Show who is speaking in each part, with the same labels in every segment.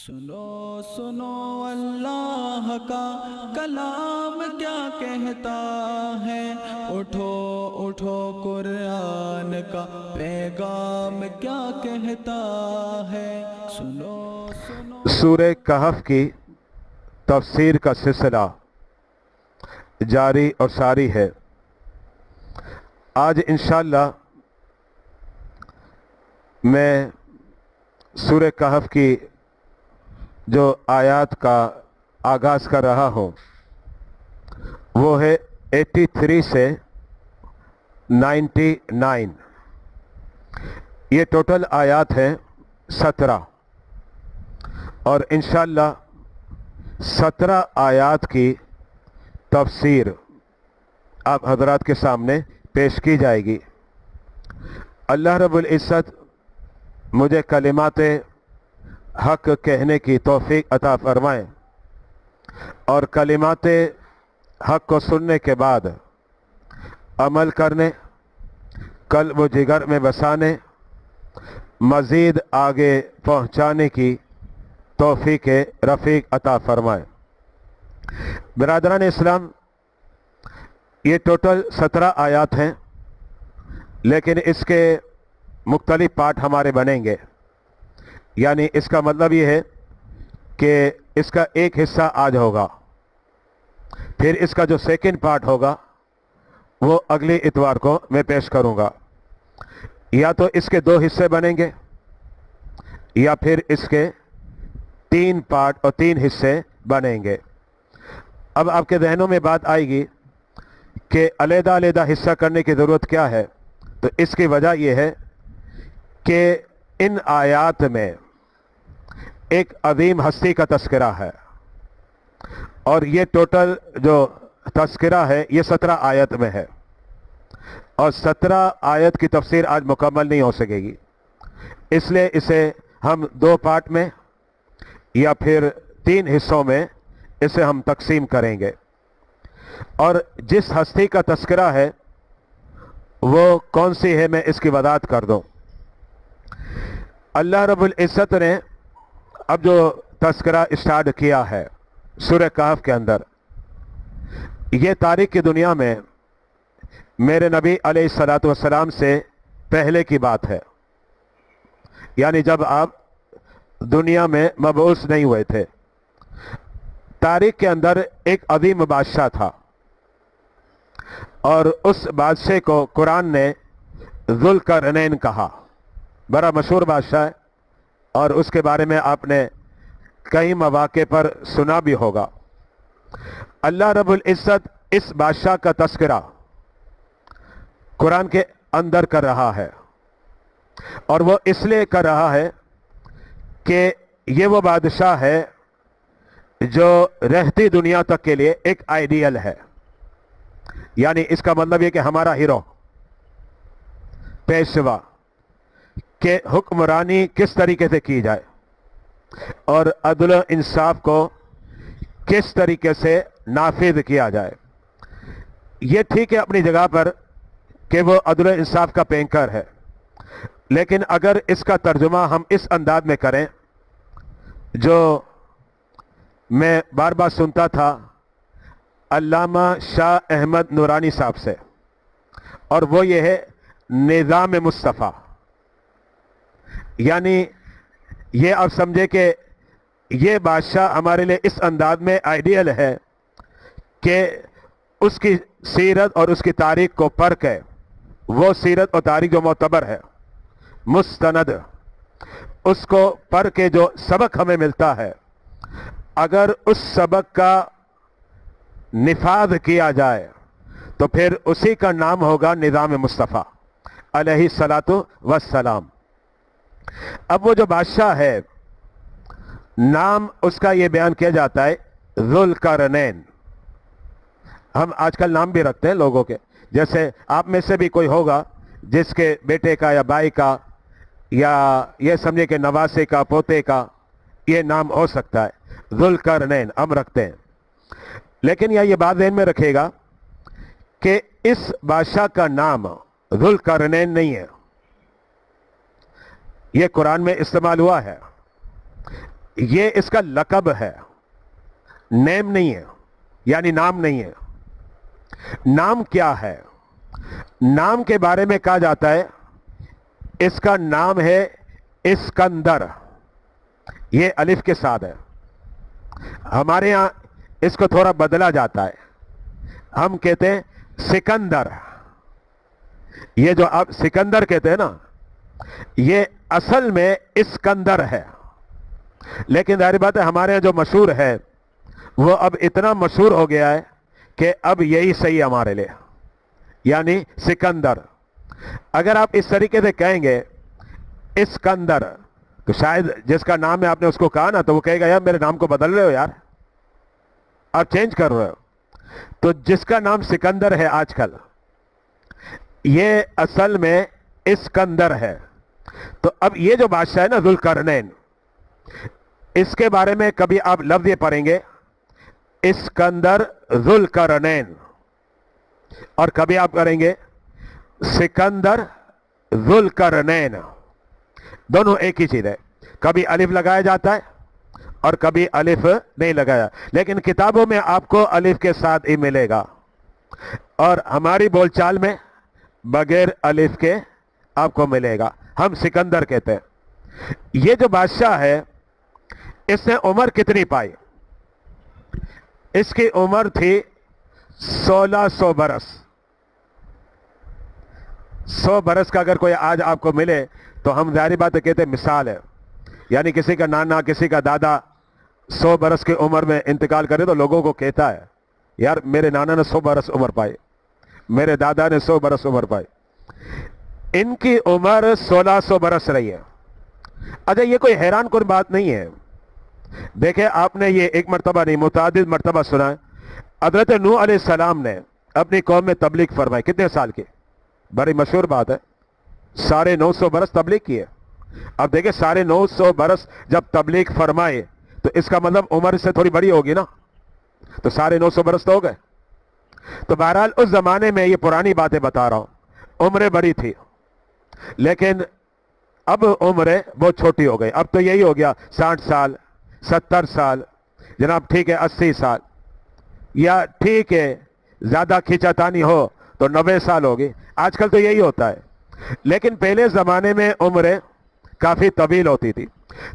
Speaker 1: سنو سنو اللہ کا کلام کیا کہتا ہے، اٹھو اٹھو قرآن کا پیغام کیا کہتا ہے۔ سنو سنو
Speaker 2: سورہ کہف کی تفسیر کا سلسلہ جاری اور ساری ہے۔ آج انشاءاللہ میں سورہ کہف کی جو آیات کا آغاز کر رہا ہوں وہ ہے 83 سے 99۔ یہ ٹوٹل آیات ہیں 17، اور انشاءاللہ 17 آیات کی تفسیر آپ حضرات کے سامنے پیش کی جائے گی۔ اللہ رب العزت مجھے کلمات حق کہنے کی توفیق عطا فرمائیں، اور کلمات حق کو سننے کے بعد عمل کرنے، قلب و جگر میں بسانے، مزید آگے پہنچانے کی توفیق رفیق عطا فرمائیں۔ برادران اسلام، یہ ٹوٹل 17 آیات ہیں، لیکن اس کے مختلف پارٹ ہمارے بنیں گے۔ یعنی اس کا مطلب یہ ہے کہ اس کا ایک حصہ آج ہوگا، پھر اس کا جو سیکنڈ پارٹ ہوگا وہ اگلے اتوار کو میں پیش کروں گا۔ یا تو اس کے 2 حصے بنیں گے، یا پھر اس کے 3 پارٹ اور 3 حصے بنیں گے۔ اب آپ کے ذہنوں میں بات آئے گی کہ علیحدہ علیحدہ حصہ کرنے کی ضرورت کیا ہے؟ تو اس کی وجہ یہ ہے کہ ان آیات میں ایک عظیم ہستی کا تذکرہ ہے، اور یہ ٹوٹل جو تذکرہ ہے یہ 17 آیت میں ہے، اور 17 آیت کی تفسیر آج مکمل نہیں ہو سکے گی، اس لیے اسے ہم 2 پارٹ میں یا پھر 3 حصوں میں اسے ہم تقسیم کریں گے۔ اور جس ہستی کا تذکرہ ہے وہ کون سی ہے، میں اس کی وضاحت کر دوں۔ اللہ رب العزت نے اب جو تذکرہ اسٹارٹ کیا ہے سورہ کہف کے اندر، یہ تاریخ کی دنیا میں میرے نبی علیہ السلام سے پہلے کی بات ہے، یعنی جب آپ دنیا میں مبعوث نہیں ہوئے تھے۔ تاریخ کے اندر ایک عظیم بادشاہ تھا، اور اس بادشاہ کو قرآن نے ذوالقرنین کہا۔ بڑا مشہور بادشاہ ہے، اور اس کے بارے میں آپ نے کئی مواقع پر سنا بھی ہوگا۔ اللہ رب العزت اس بادشاہ کا تذکرہ قرآن کے اندر کر رہا ہے، اور وہ اس لیے کر رہا ہے کہ یہ وہ بادشاہ ہے جو رہتی دنیا تک کے لیے ایک آئیڈیل ہے۔ یعنی اس کا مطلب یہ کہ ہمارا ہیرو، پیشوا، کہ حکمرانی کس طریقے سے کی جائے اور عدل و انصاف کو کس طریقے سے نافذ کیا جائے۔ یہ ٹھیک ہے اپنی جگہ پر کہ وہ عدل و انصاف کا پینکر ہے، لیکن اگر اس کا ترجمہ ہم اس انداز میں کریں جو میں بار بار سنتا تھا علامہ شاہ احمد نورانی صاحب سے، اور وہ یہ ہے نظام مصطفیٰ۔ یعنی یہ آپ سمجھے کہ یہ بادشاہ ہمارے لیے اس انداز میں آئیڈیل ہے کہ اس کی سیرت اور اس کی تاریخ کو پڑھ کے، وہ سیرت اور تاریخ جو معتبر ہے، مستند، اس کو پڑھ کے جو سبق ہمیں ملتا ہے، اگر اس سبق کا نفاذ کیا جائے تو پھر اسی کا نام ہوگا نظام مصطفیٰ علیہ الصلاۃ والسلام۔ اب وہ جو بادشاہ ہے، نام اس کا یہ بیان کیا جاتا ہے ذوالقرنین۔ ہم آج کل نام بھی رکھتے ہیں لوگوں کے، جیسے آپ میں سے بھی کوئی ہوگا جس کے بیٹے کا یا بھائی کا یا یہ سمجھے کہ نواسے کا، پوتے کا یہ نام ہو سکتا ہے، ذوالقرنین ہم رکھتے ہیں۔ لیکن یہ بات ذہن میں رکھے گا کہ اس بادشاہ کا نام ذوالقرنین نہیں ہے، یہ قرآن میں استعمال ہوا ہے۔ یہ اس کا لقب ہے، نیم نہیں ہے، یعنی نام نہیں ہے۔ نام کیا ہے؟ نام کے بارے میں کہا جاتا ہے اس کا نام ہے اسکندر، یہ الف کے ساتھ ہے۔ ہمارے ہاں اس کو تھوڑا بدلا جاتا ہے، ہم کہتے ہیں سکندر۔ یہ جو آپ سکندر کہتے ہیں نا، یہ اصل میں اسکندر ہے، لیکن ظاہر بات ہے ہمارے ہاں جو مشہور ہے وہ اب اتنا مشہور ہو گیا ہے کہ اب یہی صحیح ہے ہمارے لیے، یعنی سکندر۔ اگر آپ اس طریقے سے کہیں گے اسکندر، تو شاید جس کا نام ہے آپ نے اس کو کہا نا، تو وہ کہے گا یار میرے نام کو بدل رہے ہو، یار آپ چینج کر رہے ہو۔ تو جس کا نام سکندر ہے آج کل، یہ اصل میں اسکندر ہے۔ تو اب یہ جو بادشاہ ہے نا ذوالقرنین، اس کے بارے میں کبھی آپ لفظ یہ پڑھیں گے اسکندر ذوالقرنین، اور کبھی آپ کریں گے سکندر ذوالقرنین، دونوں ایک ہی چیز ہے۔ کبھی الف لگایا جاتا ہے اور کبھی الف نہیں لگایا، لیکن کتابوں میں آپ کو الف کے ساتھ ہی ملے گا، اور ہماری بول چال میں بغیر الف کے آپ کو ملے گا۔ ہم سکندر کہتے ہیں۔ یہ جو بادشاہ ہے اس نے عمر کتنی پائی؟ اس کی عمر تھی 1600 برس۔ 100 برس کا اگر کوئی آج آپ کو ملے تو ہم ظاہری بات کہتے ہیں مثال ہے، یعنی کسی کا نانا کسی کا دادا 100 برس کی عمر میں انتقال کرے تو لوگوں کو کہتا ہے یار میرے نانا نے 100 برس عمر پائی، میرے دادا نے 100 برس عمر پائی۔ ان کی عمر 1600 برس رہی ہے۔ اچھا یہ کوئی حیران کن بات نہیں ہے، دیکھیں آپ نے یہ ایک مرتبہ نہیں متعدد مرتبہ سنا ہے، حضرت نوح علیہ السلام نے اپنی قوم میں تبلیغ فرمائی، کتنے سال کی؟ بڑی مشہور بات ہے، 950 برس تبلیغ کی ہے۔ اب دیکھیں 950 برس جب تبلیغ فرمائے تو اس کا مطلب عمر سے تھوڑی بڑی ہوگی نا، تو 950 برس تو ہو گئے۔ تو بہرحال اس زمانے میں یہ پرانی باتیں بتا رہا ہوں، عمریں بڑی تھی، لیکن اب عمریں بہت چھوٹی ہو گئی۔ اب تو یہی ہو گیا 60 سال، 70 سال، جناب ٹھیک ہے 80 سال، یا ٹھیک ہے زیادہ کھینچا تانی ہو تو 90 سال ہوگی، آج کل تو یہی ہوتا ہے۔ لیکن پہلے زمانے میں عمریں کافی طویل ہوتی تھی۔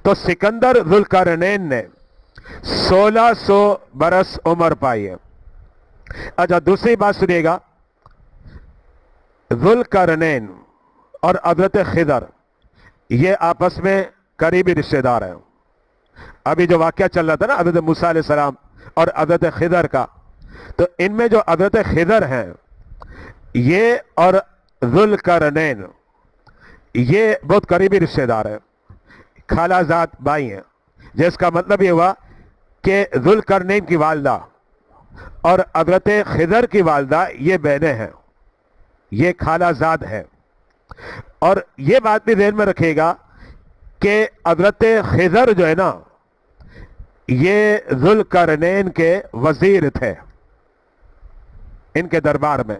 Speaker 2: تو سکندر ذوالقرنین نے 1600 برس عمر پائی ہے۔ اچھا دوسری بات سنیے گا، ذوالقرنین اور حضرت خضر یہ آپس میں قریبی رشتہ دار ہیں۔ ابھی جو واقعہ چل رہا تھا نا حضرت موسیٰ علیہ السلام اور حضرت خضر کا، تو ان میں جو حضرت خضر ہیں یہ اور ذوالقرنین یہ بہت قریبی رشتہ دار ہیں، خالہ زاد بھائی ہیں، جس کا مطلب یہ ہوا کہ ذوالقرنین کی والدہ اور حضرت خضر کی والدہ یہ بہنیں ہیں، یہ خالہ زاد ہیں۔ اور یہ بات بھی ذہن میں رکھے گا کہ حضرت خضر جو ہے نا یہ ذوالقرنین کے وزیر تھے، ان کے دربار میں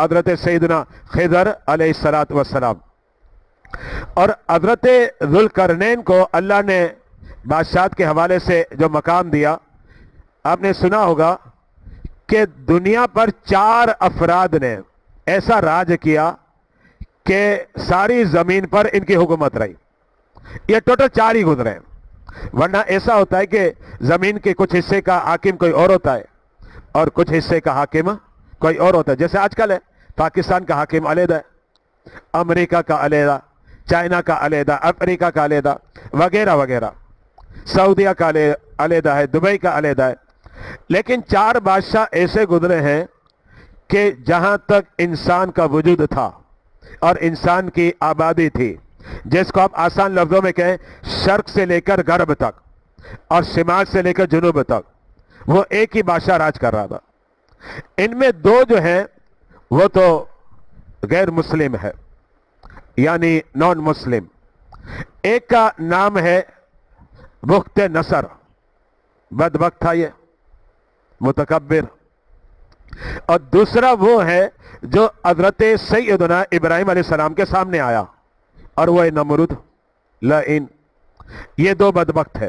Speaker 2: حضرت سیدنا خضر علیہ السلام۔ اور حضرت ذوالقرنین کو اللہ نے بادشاہت کے حوالے سے جو مقام دیا، آپ نے سنا ہوگا کہ دنیا پر 4 افراد نے ایسا راج کیا کہ ساری زمین پر ان کی حکومت رہی۔ یہ ٹوٹل 4 ہی گزرے ہیں، ورنہ ایسا ہوتا ہے کہ زمین کے کچھ حصے کا حاکم کوئی اور ہوتا ہے اور کچھ حصے کا حاکم کوئی اور ہوتا ہے۔ جیسے آج کل ہے پاکستان کا حاکم علیحدہ ہے، امریکہ کا علیحدہ، چائنا کا علیحدہ، افریقہ کا علیحدہ وغیرہ وغیرہ، سعودیہ کا علیحدہ ہے، دبئی کا علیحدہ ہے۔ لیکن 4 بادشاہ ایسے گزرے ہیں کہ جہاں تک انسان کا وجود تھا اور انسان کی آبادی تھی، جس کو آپ آسان لفظوں میں کہیں شرق سے لے کر غرب تک اور شمال سے لے کر جنوب تک، وہ ایک ہی بادشاہ راج کر رہا تھا۔ ان میں 2 جو ہیں وہ تو غیر مسلم ہے، یعنی نان مسلم۔ ایک کا نام ہے بخت نصر، بدبخت تھا یہ، متکبر، اور دوسرا وہ ہے جو حضرت سیدنا ابراہیم علیہ السلام کے سامنے آیا، اور وہ ہے نمرود لعین۔ یہ 2 بدبخت ہے۔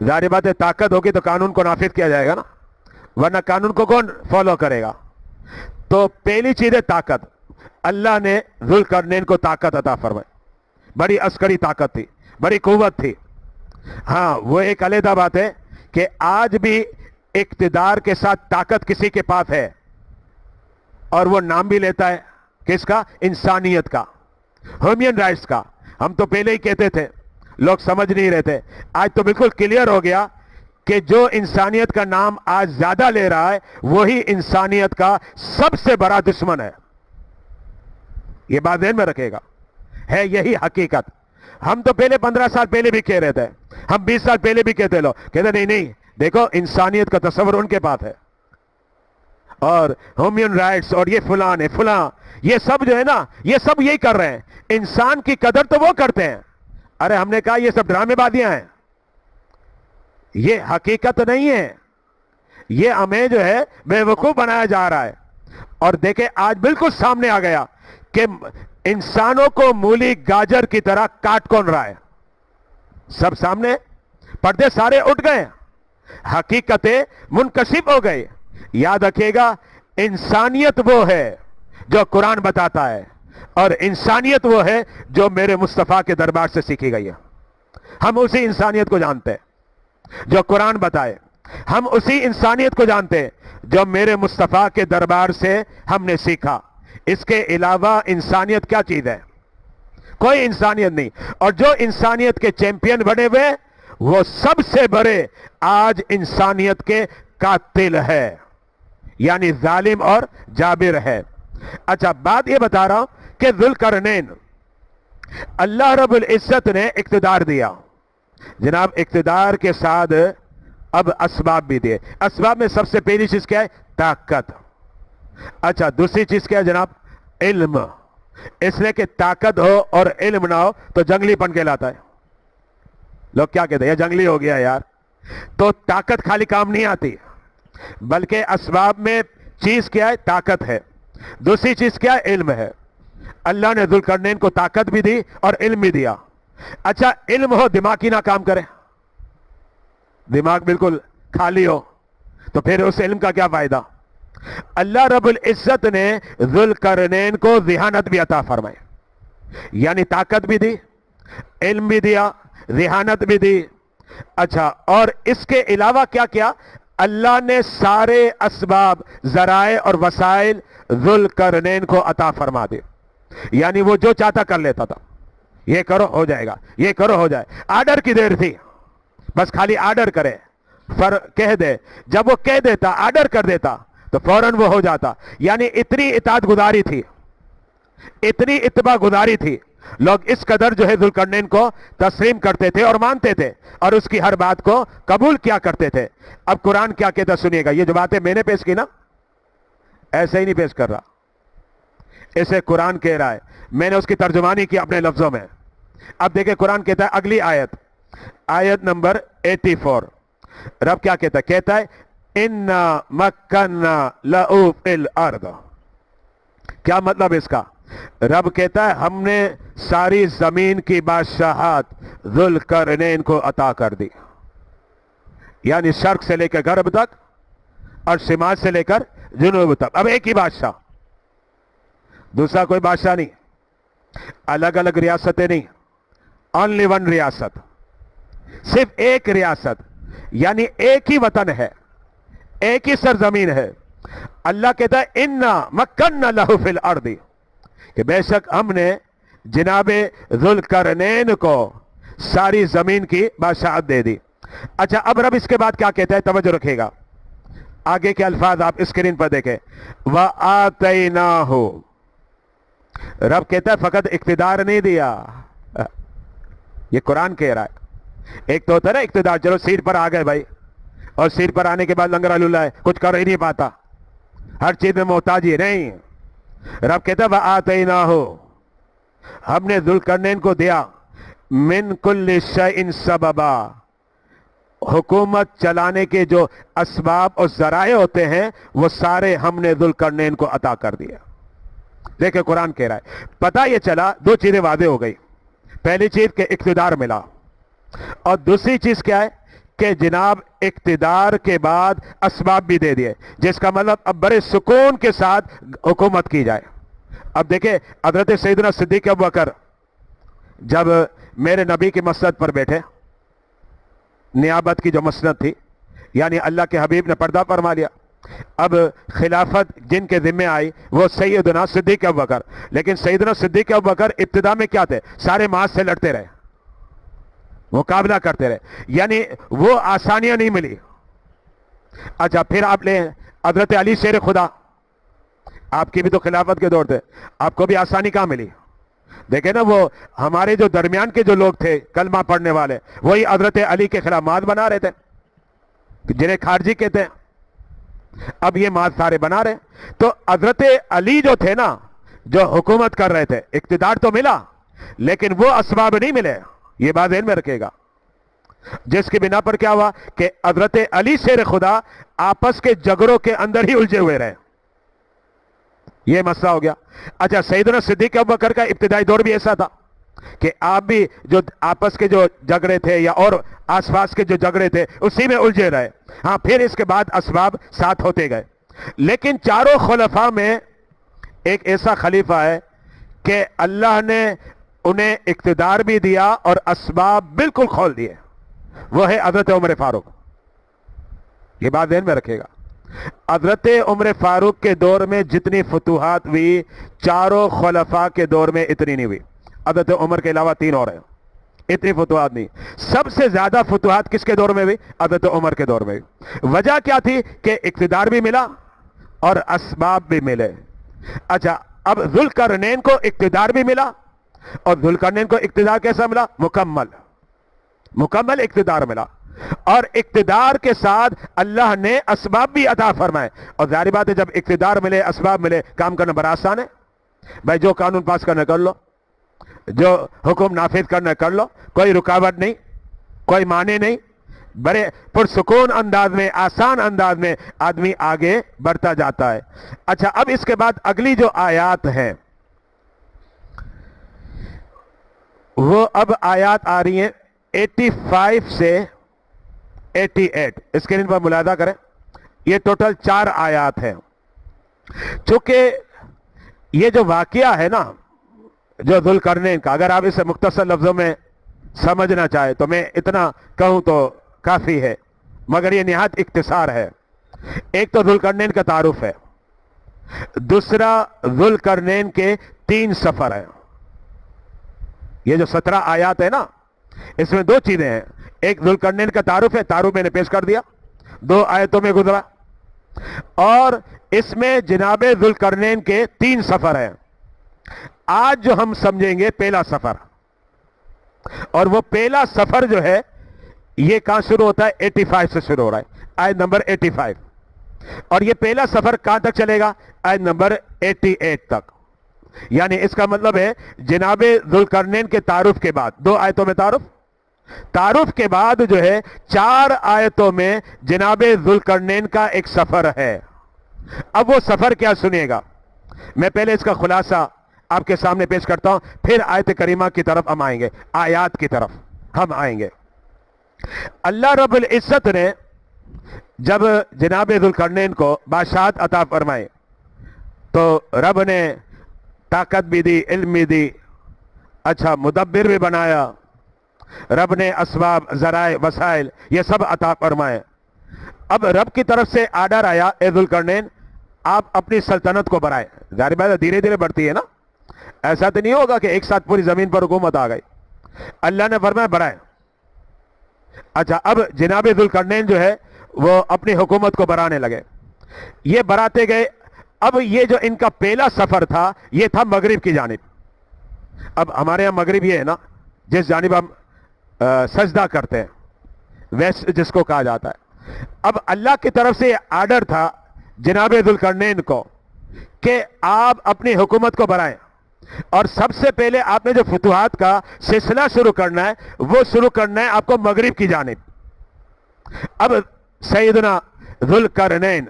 Speaker 2: ظاہر بات ہے طاقت ہوگی تو قانون کو نافذ کیا جائے گا نا، ورنہ قانون کو کون فالو کرے گا؟ تو پہلی چیز ہے طاقت. اللہ نے ذوالقرنین کو طاقت عطا فرمائی، بڑی عسکری طاقت تھی، بڑی قوت تھی. ہاں وہ ایک علیحدہ بات ہے کہ آج بھی اقتدار کے ساتھ طاقت کسی کے پاس ہے اور وہ نام بھی لیتا ہے کس کا؟ انسانیت کا، ہیومن رائٹس کا. ہم تو پہلے ہی کہتے تھے، لوگ سمجھ نہیں رہے تھے. آج تو بالکل کلیئر ہو گیا کہ جو انسانیت کا نام آج زیادہ لے رہا ہے وہی انسانیت کا سب سے بڑا دشمن ہے. یہ بات ذہن میں رکھے گا، ہے یہی حقیقت. ہم تو پہلے 15 سال پہلے بھی کہہ رہے تھے، ہم 20 سال پہلے بھی کہتے لو، کہتے نہیں دیکھو انسانیت کا تصور ان کے پاس ہے اور ہیومن رائٹس اور یہ فلان ہے فلاں، یہ سب جو ہے نا یہ سب یہی کر رہے ہیں. انسان کی قدر تو وہ کرتے ہیں. ارے ہم نے کہا یہ سب ڈرامے بازیاں ہیں، یہ حقیقت نہیں ہے، یہ ہمیں جو ہے بے وقوف بنایا جا رہا ہے. اور دیکھیں آج بالکل سامنے آ گیا کہ انسانوں کو مولی گاجر کی طرح کاٹ کون رہا ہے. سب سامنے، پردے سارے اٹھ گئے، حقیقتیں منکشف ہو گئی. یاد رکھیے گا انسانیت وہ ہے جو قرآن بتاتا ہے اور انسانیت وہ ہے جو میرے مصطفیٰ کے دربار سے سیکھی گئی ہے. ہم اسی انسانیت کو جانتے ہیں جو قرآن بتائے، ہم اسی انسانیت کو جانتے ہیں جو میرے مصطفیٰ کے دربار سے ہم نے سیکھا. اس کے علاوہ انسانیت کیا چیز ہے؟ کوئی انسانیت نہیں. اور جو انسانیت کے چیمپئن بنے ہوئے وہ سب سے بڑے آج انسانیت کے قاتل ہے، یعنی ظالم اور جابر ہے. اچھا بات یہ بتا رہا ہوں کہ ذوالقرنین اللہ رب العزت نے اقتدار دیا جناب. اقتدار کے ساتھ اب اسباب بھی دیے. اسباب میں سب سے پہلی چیز کیا ہے؟ طاقت. اچھا دوسری چیز کیا ہے جناب؟ علم. اس لیے کہ طاقت ہو اور علم نہ ہو تو جنگلی پن کہلاتا ہے. لوگ کیا کہتے ہیں یہ جنگلی ہو گیا یار. تو طاقت خالی کام نہیں آتی، بلکہ اسباب میں چیز کیا ہے؟ طاقت ہے. دوسری چیز کیا ہے؟ علم ہے. اللہ نے ذوالقرنین کو طاقت بھی دی اور علم بھی دیا. اچھا علم ہو دماغ ہی نہ کام کرے، دماغ بالکل خالی ہو تو پھر اس علم کا کیا فائدہ؟ اللہ رب العزت نے ذوالقرنین کو ذہانت بھی عطا فرمائی، یعنی طاقت بھی دی، علم بھی دیا، ذہانت بھی دی. اچھا اور اس کے علاوہ کیا کیا؟ اللہ نے سارے اسباب، ذرائع اور وسائل ذوالقرنین کو عطا فرما دی. یعنی وہ جو چاہتا کر لیتا تھا، یہ کرو ہو جائے گا، یہ کرو ہو جائے. آرڈر کی دیر تھی، بس خالی آرڈر کرے، کہہ دے. جب وہ کہہ دیتا، آرڈر کر دیتا تو فوراً وہ ہو جاتا. یعنی اتنی اطاعت گزاری تھی، اتنی اتباع گزاری تھی. لوگ اس قدر جو ہے ذوالقرنین کو تسلیم کرتے تھے اور مانتے تھے اور اس کی ہر بات کو قبول کیا کرتے تھے. اب قرآن کیا کہتا سنیے گا. یہ جو باتیں میں نے پیش کی نا ایسے ہی نہیں پیش کر رہا، اسے قرآن کہہ رہا ہے، میں نے اس کی ترجمانی کی اپنے لفظوں میں. اب دیکھیں قرآن کہتا ہے اگلی آیت، آیت نمبر 84. رب کیا کہتا ہے؟ کہتا ہے اِنَّا مَكَّنَّا لَهُ فِي الْأَرْضِ. کیا مطلب اس کا؟ رب کہتا ہے ہم نے ساری زمین کی بادشاہت ذوالقرنین کو عطا کر دی. یعنی شرق سے لے کر غرب تک اور شمال سے لے کر جنوب تک. اب ایک ہی بادشاہ، دوسرا کوئی بادشاہ نہیں، الگ الگ ریاستیں نہیں، اونلی ون ریاست، صرف ایک ریاست، یعنی ایک ہی وطن ہے، ایک ہی سرزمین ہے. اللہ کہتا ہے اِنَّا مَكَّنَّا لَهُ فِي الْأَرْضِ، کہ بے شک ہم نے جناب ذوالقرنین کو ساری زمین کی بادشاہت دے دی. اچھا اب رب اس کے بعد کیا کہتا ہے؟ توجہ رکھے گا، آگے کے الفاظ آپ اسکرین پر دیکھیں. وَآتَيْنَاهُ. رب کہتا ہے فقط اقتدار نہیں دیا، یہ قرآن کہہ رہا ہے. ایک تو ہوتا ہے نا اقتدار، چلو سیر پر آ گئے بھائی، اور سیر پر آنے کے بعد لنگر اللہ ہے، کچھ کر ہی نہیں پاتا، ہر چیز میں محتاج ہی نہیں. رب کہتا ہے وَآتَيْنَاهُ، ہم نے ذوالقرنین کو دیا من کل شیء سببا، حکومت چلانے کے جو اسباب اور ذرائع ہوتے ہیں وہ سارے ہم نے ذوالقرنین کو عطا کر دیا. دیکھیں قرآن کہہ رہا ہے. پتہ یہ چلا دو چیزیں واضح ہو گئی. پہلی چیز کہ اقتدار ملا، اور دوسری چیز کیا ہے کہ جناب اقتدار کے بعد اسباب بھی دے دیے، جس کا مطلب اب بڑے سکون کے ساتھ حکومت کی جائے۔ اب دیکھیں حضرت سیدنا صدیق ابوبکر جب میرے نبی کی مسند پر بیٹھے، نیابت کی جو مسند تھی، یعنی اللہ کے حبیب نے پردہ فرما لیا، اب خلافت جن کے ذمہ آئی وہ سیدنا صدیق ابوبکر، لیکن سیدنا صدیق ابوبکر ابتدا میں کیا تھے؟ سارے معاذ سے لڑتے رہے، مقابلہ کرتے رہے، یعنی وہ آسانیاں نہیں ملی۔ اچھا پھر آپ لیں حضرت علی شیر خدا، آپ کی بھی تو خلافت کے دور تھے، آپ کو بھی آسانی کہاں ملی؟ دیکھیں نا، وہ ہمارے جو درمیان کے جو لوگ تھے کلمہ پڑھنے والے، وہی حضرت علی کے خلاف ماذ بنا رہے تھے، جنہیں خارجی کہتے ہیں، اب یہ ماذ سارے بنا رہے ہیں۔ تو حضرت علی جو تھے نا، جو حکومت کر رہے تھے، اقتدار تو ملا لیکن وہ اسباب نہیں ملے، یہ بات ذہن میں رکھے گا، جس کی بنا پر کیا ہوا کہ حضرت علی شیر خدا آپس کے جھگڑوں کے اندر ہی الجھے ہوئے رہے، یہ مسئلہ ہو گیا۔ اچھا سیدنا صدیق ابوبکر کا ابتدائی دور بھی ایسا تھا کہ آپ بھی جو آپس کے جو جھگڑے تھے یا اور آس پاس کے جو جھگڑے تھے اسی میں الجھے رہے، ہاں پھر اس کے بعد اسباب ساتھ ہوتے گئے۔ لیکن چاروں خلفاء میں ایک ایسا خلیفہ ہے کہ اللہ نے انہیں اقتدار بھی دیا اور اسباب بالکل کھول دیے، وہ ہے حضرت عمر فاروق۔ یہ بات ذہن میں رکھے گا، حضرت عمر فاروق کے دور میں جتنی فتوحات ہوئی چاروں خلفاء کے دور میں اتنی نہیں ہوئی، حضرت عمر کے علاوہ 3 اور ہیں، اتنی فتوحات نہیں۔ سب سے زیادہ فتوحات کس کے دور میں ہوئی؟ حضرت عمر کے دور میں ہوئی۔ وجہ کیا تھی؟ کہ اقتدار بھی ملا اور اسباب بھی ملے۔ اچھا اب ذوالقرنین کو اقتدار بھی ملا، اور ذوالقرنین کو اقتدار کیسا ملا؟ مکمل اقتدار ملا، اور اقتدار کے ساتھ اللہ نے اسباب بھی عطا فرمائے۔ اور ظاہر بات ہے جب اقتدار ملے، اسباب ملے، کام کرنا بڑا آسان ہے۔ بھائی جو قانون پاس کرنا کر لو، جو حکم نافذ کرنا کر لو، کوئی رکاوٹ نہیں، کوئی معنی نہیں، بڑے پرسکون انداز میں، آسان انداز میں آدمی آگے بڑھتا جاتا ہے۔ اچھا اب اس کے بعد اگلی جو آیات ہیں وہ اب آیات آ رہی ہیں 85 سے 88، اسکرین پر ملاحظہ کریں، یہ ٹوٹل 4 آیات ہیں۔ چونکہ یہ جو واقعہ ہے نا جو ذوالقرنین کا، اگر آپ اسے مختصر لفظوں میں سمجھنا چاہے تو میں اتنا کہوں تو کافی ہے، مگر یہ نہایت اختصار ہے۔ ایک تو ذوالقرنین کا تعارف ہے، دوسرا ذوالقرنین کے 3 سفر ہیں۔ یہ جو 17 آیات ہے نا، اس میں 2 چیزیں ہیں، ایک ذوالقرنین کا تعارف ہے، تعارف میں نے پیش کر دیا 2 آیتوں میں گزرا، اور اس میں جناب ذوالقرنین کے 3 سفر ہیں۔ آج جو ہم سمجھیں گے پہلا سفر، اور وہ پہلا سفر جو ہے یہ کہاں شروع ہوتا ہے؟ 85 سے شروع ہو رہا ہے، آیت نمبر 85، اور یہ پہلا سفر کہاں تک چلے گا؟ آیت نمبر 88 تک۔ یعنی اس کا مطلب ہے جناب ذوالقرنین کے تعارف کے بعد 2 آیتوں میں تعارف کے بعد جو ہے 4 آیتوں میں جناب ذوالقرنین کا ایک سفر ہے۔ اب وہ سفر کیا سنیے گا، میں پہلے اس کا خلاصہ آپ کے سامنے پیش کرتا ہوں، پھر آیت کریمہ کی طرف ہم آئیں گے، آیات کی طرف ہم آئیں گے۔ اللہ رب العزت نے جب جناب ذوالقرنین کو بادشاہت عطا فرمائے تو رب نے طاقت بھی دی، علم بھی دی، اچھا مدبر بھی بنایا، رب نے اسباب، ذرائع، وسائل یہ سب عطا فرمائے۔ اب رب کی طرف سے آرڈر آیا، اے ذوالقرنین آپ اپنی سلطنت کو بڑھائیں۔ ظاہر بات ہے دھیرے دھیرے بڑھتی ہے نا، ایسا تو نہیں ہوگا کہ ایک ساتھ پوری زمین پر حکومت آ گئی، اللہ نے فرمایا بڑھائیں۔ اچھا اب جناب ذوالقرنین جو ہے وہ اپنی حکومت کو بڑھانے لگے، یہ بڑھاتے گئے۔ اب یہ جو ان کا پہلا سفر تھا یہ تھا مغرب کی جانب۔ اب ہمارے یہاں مغرب یہ ہے نا جس جانب ہم سجدہ کرتے ہیں، ویسٹ جس کو کہا جاتا ہے۔ اب اللہ کی طرف سے یہ آرڈر تھا جناب ذوالقرنین کو کہ آپ اپنی حکومت کو بڑھائیں، اور سب سے پہلے آپ نے جو فتوحات کا سلسلہ شروع کرنا ہے وہ شروع کرنا ہے آپ کو مغرب کی جانب۔ اب سیدنا ذوالقرنین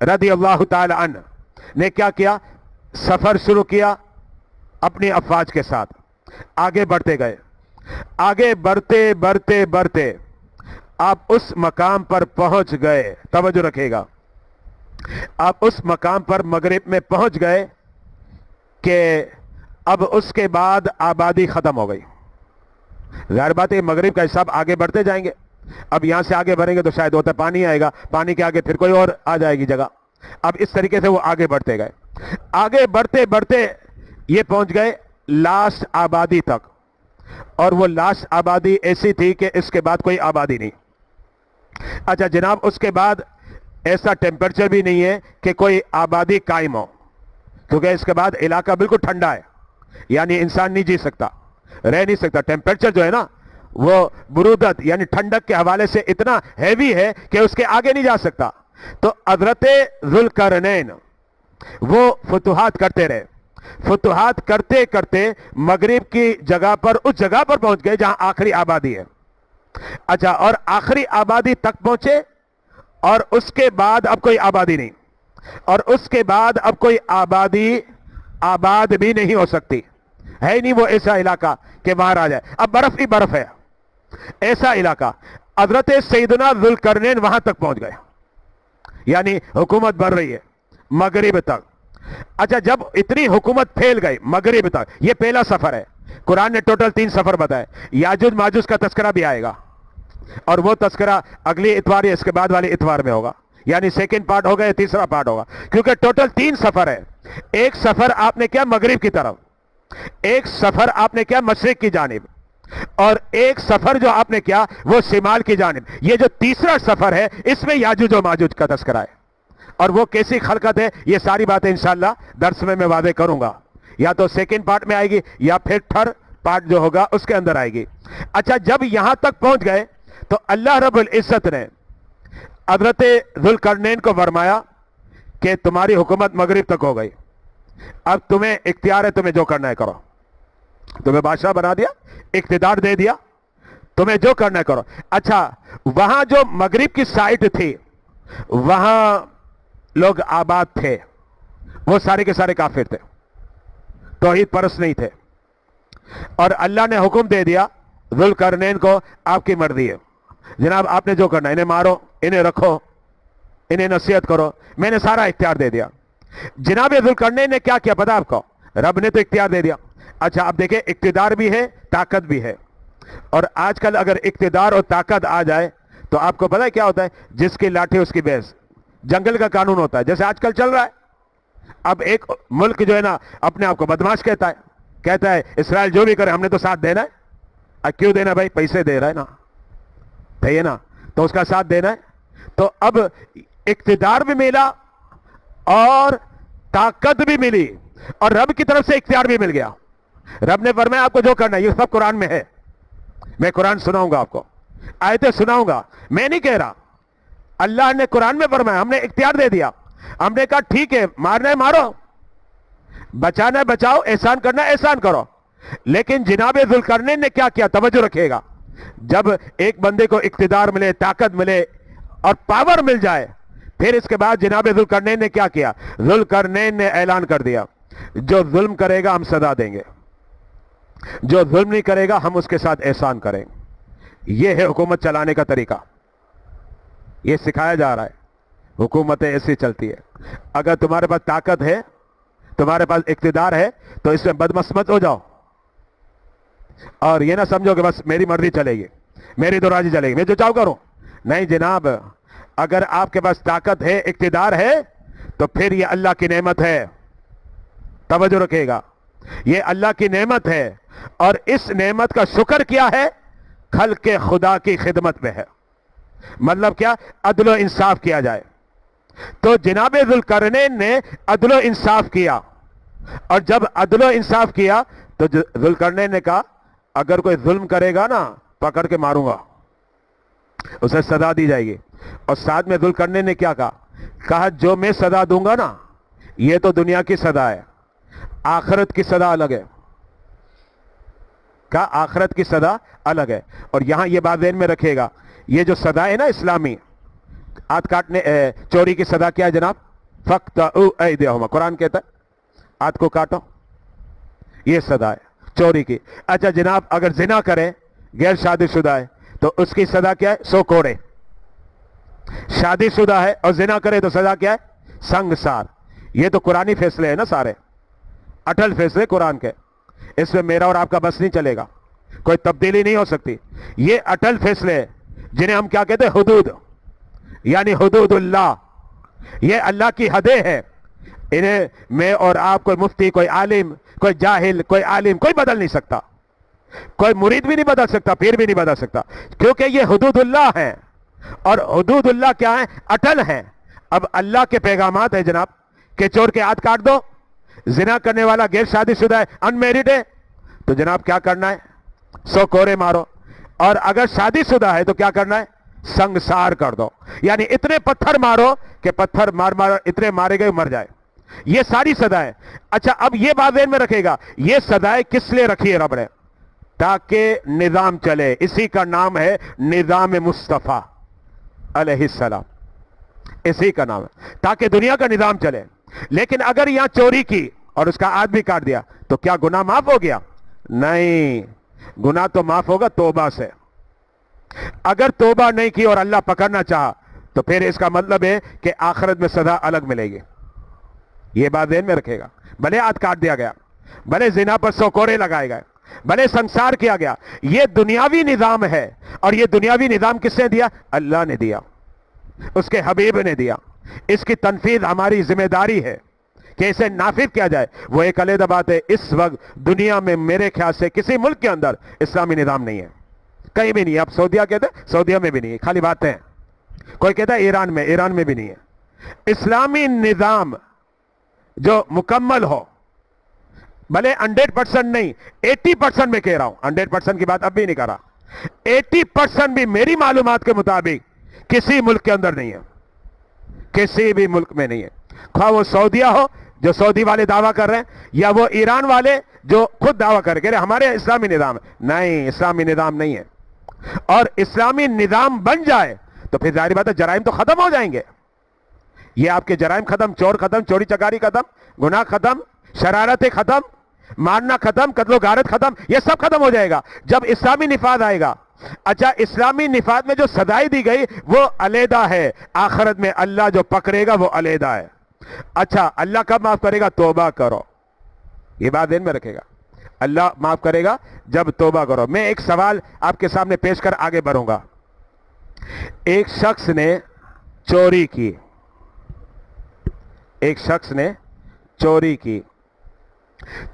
Speaker 2: رضی اللہ تعالی عنہ نے کیا کیا؟ سفر شروع کیا اپنی افواج کے ساتھ، آگے بڑھتے گئے، آگے بڑھتے بڑھتے بڑھتے آپ اس مقام پر پہنچ گئے، توجہ رکھے گا، آپ اس مقام پر مغرب میں پہنچ گئے کہ اب اس کے بعد آبادی ختم ہو گئی. ظاہر بات ہے مغرب کا حساب آگے بڑھتے جائیں گے. اب یہاں سے آگے بڑھیں گے تو شاید ہوتا پانی آئے گا، پانی کے آگے پھر کوئی اور آ جائے گی جگہ. اب اس طریقے سے وہ آگے بڑھتے گئے، آگے بڑھتے بڑھتے یہ پہنچ گئے لاسٹ آبادی تک. اور وہ لاسٹ آبادی ایسی تھی کہ اس کے بعد کوئی آبادی نہیں. اچھا جناب، اس کے بعد ایسا ٹیمپریچر بھی نہیں ہے کہ کوئی آبادی قائم ہو، کیونکہ اس کے بعد علاقہ بالکل ٹھنڈا ہے، یعنی انسان نہیں جی سکتا، رہ نہیں سکتا. ٹیمپریچر جو ہے نا وہ برودت یعنی ٹھنڈک کے حوالے سے اتنا ہیوی ہے کہ اس کے آگے نہیں جا سکتا. تو حضرت ذوالقرنین وہ فتوحات کرتے رہے، فتوحات کرتے کرتے مغرب کی جگہ پر اس جگہ پر پہنچ گئے جہاں آخری آبادی ہے. اچھا، اور آخری آبادی تک پہنچے اور اس کے بعد اب کوئی آبادی نہیں، اور اس کے بعد اب کوئی آبادی آباد بھی نہیں ہو سکتی. ہے ہی نہیں وہ ایسا علاقہ کہ وہاں آ جائے، اب برف ہی برف ہے ایسا علاقہ. حضرت سیدنا ذوالقرنین وہاں تک پہنچ گئے، یعنی حکومت بڑھ رہی ہے مغرب تک. اچھا، جب اتنی حکومت پھیل گئی مغرب تک، یہ پہلا سفر ہے. قرآن نے ٹوٹل 3 سفر بتائے. یاجوج ماجوج کا تذکرہ بھی آئے گا، اور وہ تذکرہ اگلی اتوار یا اس کے بعد والی اتوار میں ہوگا، یعنی سیکنڈ پارٹ ہوگا یا تیسرا پارٹ ہوگا، کیونکہ ٹوٹل 3 سفر ہے. ایک سفر آپ نے کیا مغرب کی طرف، ایک سفر آپ نے کیا مشرق کی جانب، اور ایک سفر جو آپ نے کیا وہ شمال کی جانب. یہ جو تیسرا سفر ہے اس میں یاجوج و ماجوج کا تذکرہ ہے، اور وہ کیسی خلقت ہے یہ ساری باتیں انشاءاللہ درس میں واضح کروں گا. یا تو سیکنڈ پارٹ میں آئے گی یا پھر تھرڈ پارٹ جو ہوگا اس کے اندر آئے گی. اچھا، جب یہاں تک پہنچ گئے تو اللہ رب العزت نے حضرت ذوالقرنین کو فرمایا کہ تمہاری حکومت مغرب تک ہو گئی، اب تمہیں اختیار ہے، تمہیں جو کرنا ہے کرو. تمہیں بادشاہ بنا دیا، اقتدار دے دیا، تمہیں جو کرنا ہے کرو. اچھا، وہاں جو مغرب کی سائٹ تھی وہاں لوگ آباد تھے، وہ سارے کے سارے کافر تھے، توحید پرست نہیں تھے. اور اللہ نے حکم دے دیا ذوالقرنین کو، آپ کی مرضی ہے جناب، آپ نے جو کرنا ہے، انہیں مارو، انہیں رکھو، انہیں نصیحت کرو، میں نے سارا اختیار دے دیا. جناب ذوالقرنین نے کیا کیا پتہ آپ کو؟ رب نے تو اختیار دے دیا. اچھا، اب دیکھیں اقتدار بھی ہے، طاقت بھی ہے. اور آج کل اگر اقتدار اور طاقت آ جائے تو آپ کو پتہ ہے کیا ہوتا ہے؟ جس کی لاٹھی اس کی بیس، جنگل کا قانون ہوتا ہے، جیسے آج کل چل رہا ہے. اب ایک ملک جو ہے نا اپنے آپ کو بدماش کہتا ہے اسرائیل جو بھی کرے ہم نے تو ساتھ دینا ہے. کیوں دینا بھائی؟ پیسے دے رہا ہے نا، ہے نا، تو اس کا ساتھ دینا ہے. تو اب اقتدار بھی ملا اور طاقت بھی ملی، اور رب کی طرف سے اختیار بھی مل گیا. رب نے فرمایا آپ کو جو کرنا ہے، یہ سب قرآن میں ہے. میں قرآن سناؤں گا آپ کو، آیتیں سناؤں گا، میں نہیں کہہ رہا. اللہ نے قرآن میں فرمایا، ہم نے اختیار دے دیا. ہم نے کہا ٹھیک ہے، مارنا ہے مارو، بچانا ہے بچاؤ، احسان کرنا ہے احسان کرو. لیکن جناب ذوالقرنین نے کیا کیا؟ توجہ رکھیے گا. جب ایک بندے کو اقتدار ملے، طاقت ملے اور پاور مل جائے، پھر اس کے بعد جناب ذوالقرنین نے کیا کیا؟ ذوالقرنین نے اعلان کر دیا جو ظلم کرے گا ہم سزا دیں گے، جو ظلم نہیں کرے گا ہم اس کے ساتھ احسان کریں. یہ ہے حکومت چلانے کا طریقہ، یہ سکھایا جا رہا ہے. حکومتیں ایسی چلتی ہے. اگر تمہارے پاس طاقت ہے، تمہارے پاس اقتدار ہے، تو اس میں بدمست ہو جاؤ اور یہ نہ سمجھو کہ بس میری مرضی چلے گی، میری تو راضی چلے گی، میں جو چاہوں کروں. نہیں جناب، اگر آپ کے پاس طاقت ہے، اقتدار ہے، تو پھر یہ اللہ کی نعمت ہے. توجہ رکھیے گا، یہ اللہ کی نعمت ہے، اور اس نعمت کا شکر کیا ہے؟ خلق خدا کی خدمت میں ہے. مطلب کیا؟ عدل و انصاف کیا جائے. تو جناب ذوالقرنین نے عدل و انصاف کیا، اور جب عدل و انصاف کیا تو ذوالقرنین نے کہا اگر کوئی ظلم کرے گا نا پکڑ کے ماروں گا، اسے سزا دی جائے گی. اور ساتھ میں ذوالقرنین نے کیا کہا جو میں سزا دوں گا نا یہ تو دنیا کی سزا ہے، آخرت کی سزا الگ ہے. کہا آخرت کی سزا الگ ہے. اور یہاں یہ بات ذہن میں رکھے گا، یہ جو سزا ہے نا اسلامی، ہاتھ کاٹنے، چوری کی سزا کیا ہے جناب؟ فَقْطَعُوا أَيْدِيَهُمَا، قرآن کہتا ہے ہاتھ کو کاٹو، یہ سزا ہے چوری کی. اچھا جناب، اگر زنا کرے، غیر شادی شدہ ہے، تو اس کی سزا کیا ہے؟ 100 کوڑے. شادی شدہ ہے اور زنا کرے تو سزا کیا ہے؟ سنگسار. یہ تو قرآنی فیصلے ہیں نا سارے, اٹل فیصلے قرآن کے, اس میں میرا اور آپ کا بس نہیں چلے گا, کوئی تبدیلی نہیں ہو سکتی. یہ اٹل فیصلے ہیں جنہیں ہم کیا کہتے ہیں؟ حدود, یعنی حدود اللہ. یہ اللہ کی حدیں ہیں, انہیں میں اور آپ, کوئی مفتی, کوئی عالم, کوئی جاہل, کوئی عالم, کوئی بدل نہیں سکتا. کوئی مرید بھی نہیں بدل سکتا, پیر بھی نہیں بدل سکتا, کیونکہ یہ حدود اللہ ہیں. اور حدود اللہ کیا ہیں؟ اٹل ہیں. اب اللہ کے پیغامات ہیں جناب کہ چور کے ہاتھ کاٹ دو, زنا کرنے والا غیر شادی شدہ ہے, انمیرڈ ہے, تو جناب کیا کرنا ہے؟ 100 کوڑے مارو. اور اگر شادی شدہ ہے تو کیا کرنا ہے؟ سنگسار کر دو, یعنی اتنے پتھر مارو کہ پتھر مار اتنے مارے گئے مر جائے. یہ ساری سزائیں. اچھا اب یہ بات ذہن میں رکھے گا, یہ سزائیں کس لیے رکھی ہے رب نے؟ تاکہ نظام چلے. اسی کا نام ہے نظام مصطفیٰ علیہ السلام, اسی کا نام ہے, تاکہ دنیا کا نظام چلے. لیکن اگر یہاں چوری کی اور اس کا ہاتھ بھی کاٹ دیا تو کیا گناہ معاف ہو گیا؟ نہیں, گناہ تو معاف ہوگا توبہ سے. اگر توبہ نہیں کی اور اللہ پکڑنا چاہا تو پھر اس کا مطلب ہے کہ آخرت میں سزا الگ ملے گی. یہ بات ذہن میں رکھے گا. بھلے ہاتھ کاٹ دیا گیا, بھلے زنا پر 100 کوڑے لگائے گئے, بھلے سنسار کیا گیا, یہ دنیاوی نظام ہے. اور یہ دنیاوی نظام کس نے دیا؟ اللہ نے دیا, اس کے حبیب نے دیا. اس کی تنفیذ ہماری ذمہ داری ہے کہ اسے نافذ کیا جائے. وہ ایک علیحدہ بات ہے, اس وقت دنیا میں میرے خیال سے کسی ملک کے اندر اسلامی نظام نہیں ہے, کہیں بھی نہیں ہے. اب سعودیہ کہتے ہیں, سعودیہ میں بھی نہیں ہے, خالی باتیں ہیں. کوئی کہتا ہے ایران میں بھی نہیں ہے. اسلامی نظام جو مکمل ہو, بھلے 100% نہیں, 80% میں کہہ رہا ہوں, 100% کی بات اب بھی نہیں کر رہا, 80% بھی میری معلومات کے مطابق کسی ملک کے اندر نہیں ہے, کسی بھی ملک میں نہیں ہے. خواہ وہ سعودیہ ہو جو سعودی والے دعویٰ کر رہے ہیں, یا وہ ایران والے جو خود دعویٰ کر رہے ہیں ہمارے اسلامی نظام ہے. نہیں, اسلامی نظام نہیں ہے. اور اسلامی نظام بن جائے تو پھر ظاہر بات ہے جرائم تو ختم ہو جائیں گے. یہ آپ کے جرائم ختم, چور ختم, چوری چکاری ختم, گناہ ختم, شرارتیں ختم, مارنا ختم, قتل و غارت ختم, یہ سب ختم ہو جائے گا جب اسلامی نفاذ آئے گا. اچھا, اسلامی نفاذ میں جو سزائیں دی گئی وہ علیحدہ ہے, آخرت میں اللہ جو پکڑے گا وہ علیحدہ ہے. اچھا, اللہ کب معاف کرے گا؟ توبہ کرو. یہ بات ذہن میں رکھے گا, اللہ معاف کرے گا جب توبہ کرو. میں ایک سوال آپ کے سامنے پیش کر آگے بڑھوں گا. ایک شخص نے چوری کی, ایک شخص نے چوری کی.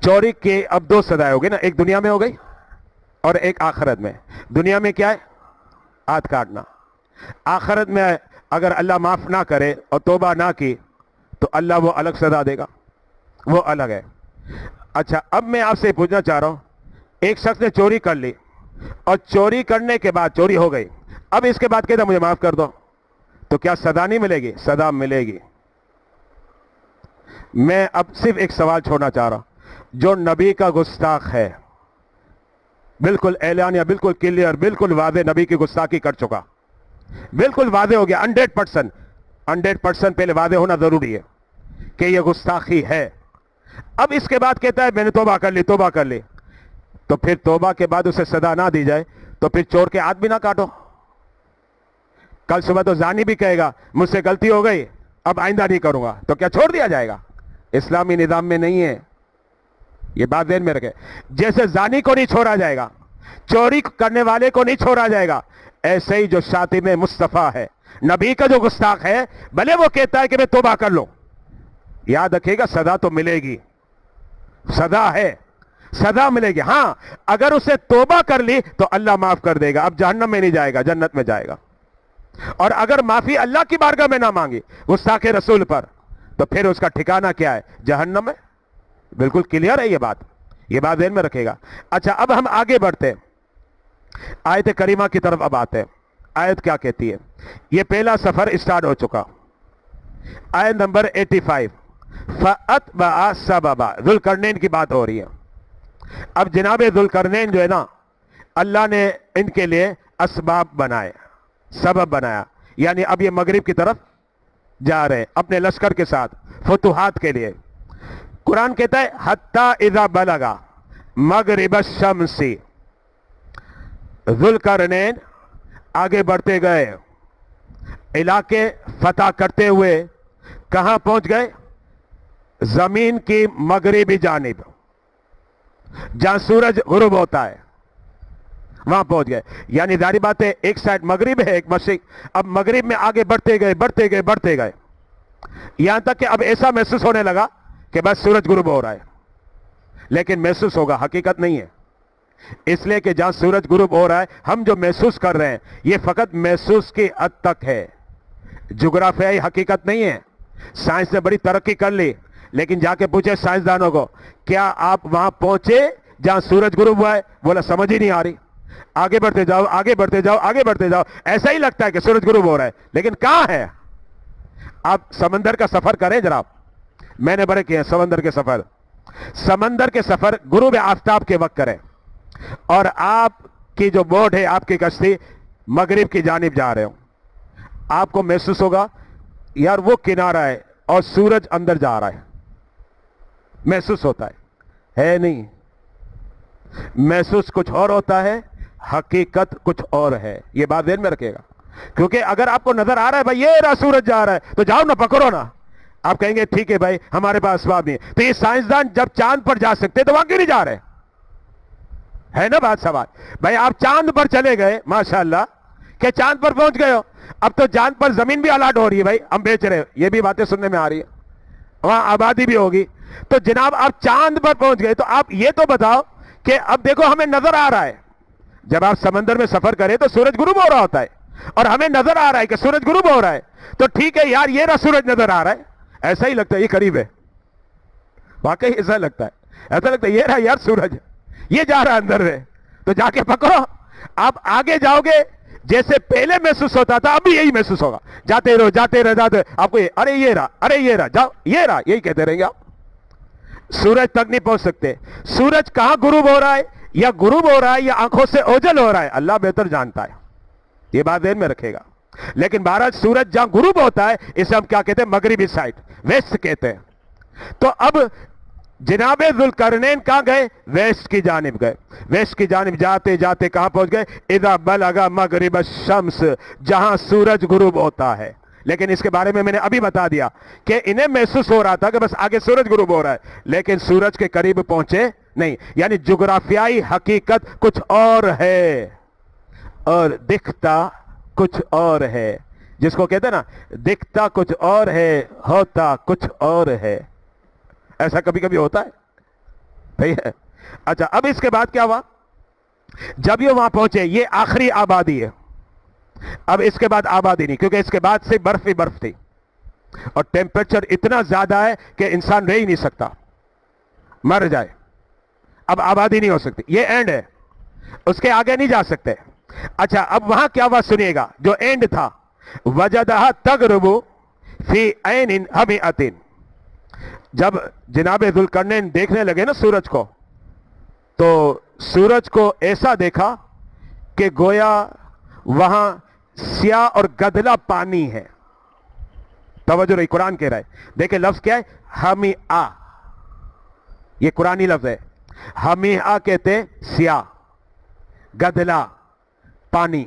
Speaker 2: چوری کے اب 2 سزائیں ہو گئی نا, ایک دنیا میں ہو گئی اور ایک آخرت میں. دنیا میں کیا ہے؟ ہاتھ کاٹنا. آخرت میں اگر اللہ معاف نہ کرے اور توبہ نہ کی تو اللہ وہ الگ سزا دے گا, وہ الگ ہے. اچھا, اب میں آپ سے پوچھنا چاہ رہا ہوں, ایک شخص نے چوری کر لی اور چوری کرنے کے بعد چوری ہو گئی, اب اس کے بعد کہتا مجھے معاف کر دو, تو کیا سزا نہیں ملے گی؟ سزا ملے گی. میں اب صرف ایک سوال چھوڑنا چاہ رہا ہوں, جو نبی کا گستاخ ہے, بالکل اعلانیہ, بالکل کلیئر, بالکل واضح نبی کی گستاخی کر چکا, بالکل واضح ہو گیا 100%, پہلے واضح ہونا ضروری ہے کہ یہ گستاخی ہے. اب اس کے بعد کہتا ہے میں نے توبہ کر لی, توبہ کر لی, تو پھر توبہ کے بعد اسے سزا نہ دی جائے تو پھر چور کے ہاتھ بھی نہ کاٹو. کل صبح تو زانی بھی کہے گا مجھ سے غلطی ہو گئی, اب آئندہ نہیں کروں گا, تو کیا چھوڑ دیا جائے گا؟ اسلامی نظام میں نہیں ہے. یہ بات ذہن میں رکھے. جیسے زانی کو نہیں چھوڑا جائے گا, چوری کرنے والے کو نہیں چھوڑا جائے گا, ایسے ہی جو شاتم مصطفیٰ ہے, نبی کا جو گستاخ ہے, بھلے وہ کہتا ہے کہ میں توبہ کر لوں, یاد رکھے گا سزا تو ملے گی, سزا ہے, سزا ملے گی. ہاں, اگر اسے توبہ کر لی تو اللہ معاف کر دے گا, اب جہنم میں نہیں جائے گا, جنت میں جائے گا. اور اگر معافی اللہ کی بارگاہ میں نہ مانگی گستاخ رسول پر, تو پھر اس کا ٹھکانہ کیا ہے؟ جہنم ہے. بالکل کلیئر ہے یہ بات, یہ بات ذہن میں رکھے گا. اچھا, اب ہم آگے بڑھتے ہیں, آیت کریمہ کی طرف اب آتے ہیں. آیت کیا کہتی ہے؟ یہ پہلا سفر اسٹارٹ ہو چکا, آیت نمبر 85. فَأَتْبَعَ سَبَبًا, ذوالقرنین کی بات ہو رہی ہے. اب جناب ذوالقرنین جو ہے نا, اللہ نے ان کے لیے اسباب بنائے, سبب بنایا, یعنی اب یہ مغرب کی طرف جا رہے ہیں اپنے لشکر کے ساتھ فتوحات کے لیے. قرآن کہتا ہے حَتَّى اِذَا بَلَغَ مَغْرِبَ الشَّمْسِ, ذوالقرنین آگے بڑھتے گئے, علاقے فتح کرتے ہوئے کہاں پہنچ گئے؟ زمین کی مغربی جانب, جہاں سورج غروب ہوتا ہے وہاں پہنچ گئے. یعنی ظاہری بات ہے ایک سائڈ مغرب ہے ایک مشرق. اب مغرب میں آگے بڑھتے گئے بڑھتے گئے بڑھتے گئے, یہاں تک کہ اب ایسا محسوس ہونے لگا کہ بس سورج غروب ہو رہا ہے. لیکن محسوس ہوگا, حقیقت نہیں ہے. اس لیے کہ جہاں سورج غروب ہو رہا ہے ہم جو محسوس کر رہے ہیں یہ فقط محسوس کی حد تک ہے, جغرافیائی حقیقت نہیں ہے. سائنس نے بڑی ترقی کر لی, لیکن جا کے پوچھے سائنسدانوں کو کیا آپ وہاں پہنچے جہاں سورج غروب ہوا ہے؟ بولا سمجھ ہی نہیں آ رہی. آگے بڑھتے جاؤ آگے بڑھتے جاؤ آگے بڑھتے جاؤ, ایسا ہی لگتا ہے کہ سورج غروب ہو رہا ہے لیکن کہاں ہے؟ آپ سمندر کا سفر کریں جناب, میں نے بڑے کیے ہیں سمندر کے سفر. سمندر کے سفر غروب آفتاب کے وقت کریں اور آپ کی جو بوٹ ہے آپ کی کشتی مغرب کی جانب جا رہے ہو, آپ کو محسوس ہوگا یار وہ کنارہ ہے اور سورج اندر جا رہا ہے. محسوس ہوتا ہے نہیں. محسوس کچھ اور ہوتا ہے, حقیقت کچھ اور ہے. یہ بات ذہن میں رکھے گا, کیونکہ اگر آپ کو نظر آ رہا ہے بھائی یہ رہا سورج جا رہا ہے تو جاؤ نا پکڑو نا, آپ کہیں گے ٹھیک ہے بھائی ہمارے پاس اسباب نہیں. تو یہ سائنسدان جب چاند پر جا سکتے تو وہاں کیوں نہیں جا رہے؟ ہے نا بات سوال. بھائی آپ چاند پر چلے گئے ماشاءاللہ کہ چاند پر پہنچ گئے ہو, اب تو چاند پر زمین بھی الاٹ ہو رہی ہے, بھائی ہم بیچ رہے, یہ بھی باتیں سننے میں آ رہی ہے, وہاں آبادی بھی ہوگی. تو جناب آپ چاند پر پہنچ گئے تو آپ یہ تو بتاؤ کہ اب دیکھو ہمیں نظر آ رہا ہے, جب آپ سمندر میں سفر کریں تو سورج غروب ہو رہا ہوتا ہے اور ہمیں نظر آ رہا ہے کہ سورج غروب ہو رہا ہے, تو ٹھیک ہے یار یہ رہا سورج نظر آ رہا ہے, ایسا ہی لگتا ہے یہ قریب ہے. واقعی ایسا لگتا ہے, ایسا لگتا ہے یہ رہا یار سورج, یہ جا رہا اندر ہے, تو جا کے پکڑو. آپ آگے جاؤ گے جیسے پہلے محسوس ہوتا تھا اب بھی یہی محسوس ہوگا, جاتے رہو جاتے رہو جاتے رہو, آپ کو ارے یہ رہا جاؤ یہ رہا, یہی کہتے رہیں گے آپ. سورج تک نہیں پہنچ سکتے. سورج کہاں غروب ہو رہا ہے, یا غروب ہو رہا ہے یا آنکھوں سے اوجھل ہو رہا ہے, اللہ بہتر جانتا ہے. یہ بات ذہن میں رکھے گا. لیکن بہرحال سورج جہاں غروب ہوتا ہے اسے ہم کیا کہتے ہیں؟ مغربی سائڈ, ویسٹ کہتے ہیں. تو اب جناب ذوالقرنین کہاں گئے؟ ویسٹ کی جانب گئے. ویسٹ کی جانب جاتے جاتے کہاں پہنچ گئے؟ اذا بلغ مغرب الشمس, جہاں سورج غروب ہوتا ہے. لیکن اس کے بارے میں نے ابھی بتا دیا کہ انہیں محسوس ہو رہا تھا کہ بس آگے سورج غروب ہو رہا ہے, لیکن سورج کے قریب پہنچے نہیں. یعنی جغرافیائی حقیقت کچھ اور ہے اور دکھتا کچھ اور ہے. جس کو کہتے ہیں نا دکھتا کچھ اور ہے ہوتا کچھ اور ہے. ایسا کبھی کبھی ہوتا ہے, صحیح ہے. اچھا اب اس کے بعد کیا ہوا؟ جب یہ وہاں پہنچے, یہ آخری آبادی ہے, اب اس کے بعد آبادی نہیں, کیونکہ اس کے بعد سے برف ہی برف تھی اور ٹیمپریچر اتنا زیادہ ہے کہ انسان رہ ہی نہیں سکتا, مر جائے. اب آبادی نہیں ہو سکتی, یہ اینڈ ہے, اس کے آگے نہیں جا سکتے. اچھا اب وہاں کیا ہوا سنیے گا, جو اینڈ تھا وجدہا تغرب فی عین حمیۃ. جب جناب ذوالقرنین دیکھنے لگے نا سورج کو, تو سورج کو ایسا دیکھا کہ گویا وہاں سیاہ اور گدلا پانی ہے. توجہ رہی, قرآن کہہ رہا ہے, دیکھیں لفظ کیا ہے؟ حمیآ, یہ قرآنی لفظ ہے. حمیآ کہتے ہیں سیاہ گدلا پانی.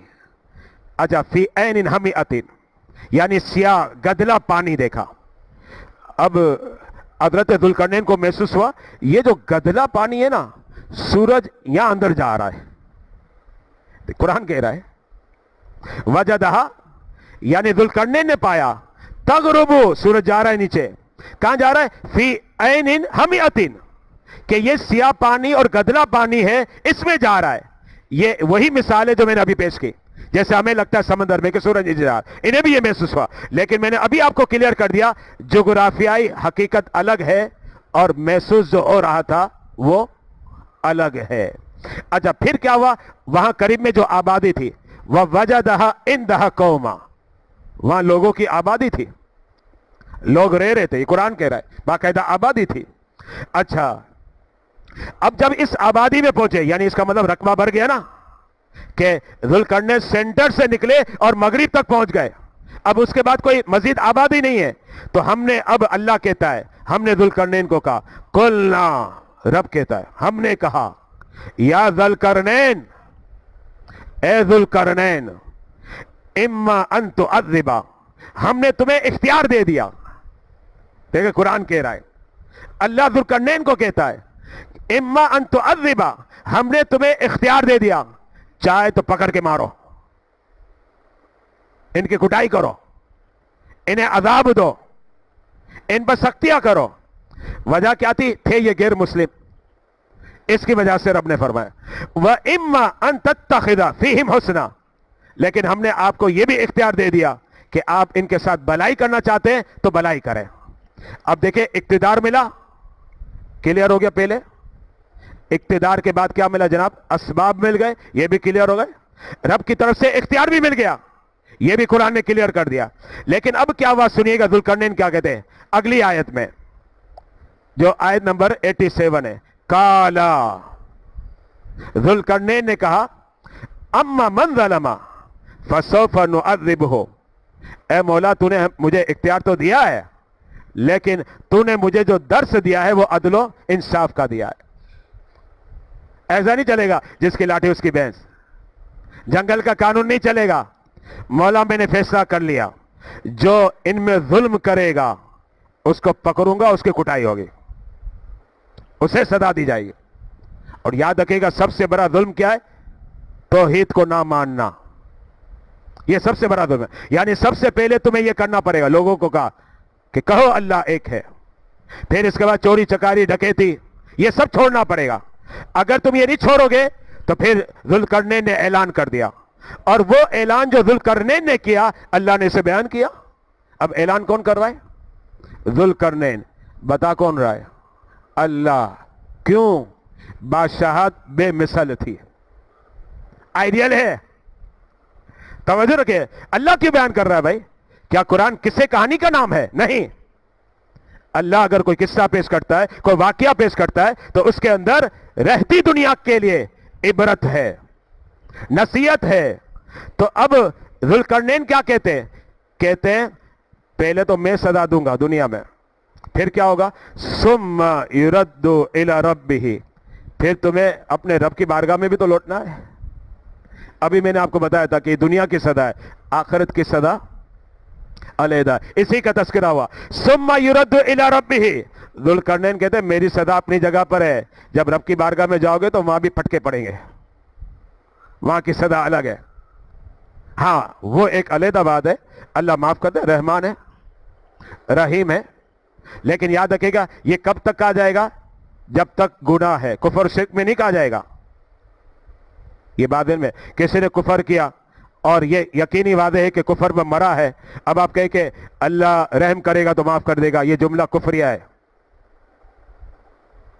Speaker 2: اچھا فی عین حمیۃ, یعنی سیاہ گدلا پانی دیکھا. اب حضرت ذوالقرنین کو محسوس ہوا یہ جو گدلا پانی ہے نا, سورج یہاں اندر جا رہا ہے. قرآن کہہ رہا ہے وجدہا, یعنی ذوالقرنین نے پایا, تغرب, سورج جا رہا ہے نیچے. کہاں جا رہا ہے؟ فی عین حمیۃ, کہ یہ سیاہ پانی اور گدلا پانی ہے اس میں جا رہا ہے. یہ وہی مثال ہے جو میں نے ابھی پیش کی. جیسے ہمیں لگتا ہے سمندر میں کہ سورج نیچے جا رہا ہے, انہیں بھی یہ محسوس ہوا. لیکن میں نے ابھی آپ کو کلیئر کر دیا جغرافیائی حقیقت الگ ہے اور محسوس جو ہو رہا تھا وہ الگ ہے. اچھا پھر کیا ہوا؟ وہاں قریب میں جو آبادی تھی, وَوَجَدَهَا عِنْدَهَا قَوْمًا, وہاں لوگوں کی آبادی تھی, لوگ رہ رہے تھے. یہ قرآن کہہ رہا ہے باقاعدہ آبادی تھی. اچھا اب جب اس آبادی میں پہنچے, یعنی اس کا مطلب رقبہ بڑھ گیا نا, کہ ذوالقرنین سینٹر سے نکلے اور مغرب تک پہنچ گئے. اب اس کے بعد کوئی مزید آبادی نہیں ہے. تو ہم نے, اب اللہ کہتا ہے, ہم نے ذوالقرنین کو کہا, قُلْنَا, رب کہتا ہے ہم نے کہا, یا ذوالقرنین, اے ذوالقرنین, اما ان تعذبا، ہم نے تمہیں اختیار دے دیا. دیکھیں قرآن کہہ رہا ہے، اللہ ذوالقرنین کو کہتا ہے اما ان تعذبا، ہم نے تمہیں اختیار دے دیا، چاہے تو پکڑ کے مارو، ان کی کٹائی کرو، انہیں عذاب دو، ان پر سختیاں کرو. وجہ کیا تھی؟ تھے یہ غیر مسلم، اس کی وجہ سے رب نے فرمایا وَإِمَّا أَن تَتَّخِذَ فِيهِمْ حُسْنًا، لیکن ہم نے آپ کو یہ بھی اختیار دے دیا کہ آپ ان کے ساتھ بلائی کرنا چاہتے ہیں تو بلائی کریں. اب دیکھیں اقتدار ملا، کلیئر ہو گیا. پہلے اقتدار کے بعد کیا ملا جناب؟ اسباب مل گئے، یہ بھی کلیئر ہو گئے. رب کی طرف سے اختیار بھی مل گیا، یہ بھی قرآن نے کلیئر کر دیا. لیکن اب کیا ہوا سنیے گا ذوالقرنین کیا کہتے ہیں اگلی آیت میں، جو آیت نمبر 87 ہے. کالا، ذوالقرنین نے کہا اما من ظلم فسوف نعذبہ، اے مولا تو نے مجھے اختیار تو دیا ہے، لیکن تو نے مجھے جو درس دیا ہے وہ عدل و انصاف کا دیا ہے. ایسا نہیں چلے گا جس کی لاٹھی اس کی بھینس، جنگل کا قانون نہیں چلے گا. مولا میں نے فیصلہ کر لیا، جو ان میں ظلم کرے گا اس کو پکڑوں گا، اس کی کٹائی ہوگی، اسے سزا دی جائے گی. اور یاد رکھے گا سب سے بڑا ظلم کیا ہے؟ توحید کو نہ ماننا، یہ سب سے بڑا ظلم ہے. یعنی سب سے پہلے تمہیں یہ کرنا پڑے گا، لوگوں کو کہا کہ کہو اللہ ایک ہے. پھر اس کے بعد چوری چکاری ڈکیتی یہ سب چھوڑنا پڑے گا. اگر تم یہ نہیں چھوڑو گے تو پھر ذوالقرنین نے اعلان کر دیا، اور وہ اعلان جو ذوالقرنین نے کیا اللہ نے اسے بیان کیا. اب اعلان کون کر رہا ہے؟ ذوالقرنین. بتا کون رہا ہے؟ اللہ. کیوں؟ بادشاہت بے مثل تھی، آئیڈیل ہے. توجہ رکھے، اللہ کیوں بیان کر رہا ہے بھائی؟ کیا قرآن قصے کہانی کا نام ہے؟ نہیں. اللہ اگر کوئی قصہ پیش کرتا ہے، کوئی واقعہ پیش کرتا ہے تو اس کے اندر رہتی دنیا کے لیے عبرت ہے، نصیحت ہے. تو اب ذوالقرنین کیا کہتے ہیں؟ کہتے ہیں پہلے تو میں سزا دوں گا دنیا میں، پھر کیا ہوگا؟ ثم یرد الی ربہ، پھر تمہیں اپنے رب کی بارگاہ میں بھی تو لوٹنا ہے. ابھی میں نے آپ کو بتایا تھا کہ یہ دنیا کی سزا ہے، آخرت کی سزا علیحدہ. اسی کا تذکرہ ہوا ثم یرد الی ربہ. ذوالقرنین کہتے ہیں میری سزا اپنی جگہ پر ہے، جب رب کی بارگاہ میں جاؤ گے تو وہاں بھی پھٹکے پڑیں گے، وہاں کی سزا الگ ہے. ہاں وہ ایک علیحدہ بات ہے. اللہ معاف کر دے، رحمان ہے، رحیم ہے. لیکن یاد رکھے گا یہ کب تک کہا جائے گا؟ جب تک گناہ ہے. کفر شرک میں نہیں کہا جائے گا. یہ بات میں کسی نے کفر کیا اور یہ یقینی واضح ہے کہ کفر میں مرا ہے، اب آپ کہیں کہ اللہ رحم کرے گا تو معاف کر دے گا، یہ جملہ کفریہ ہے.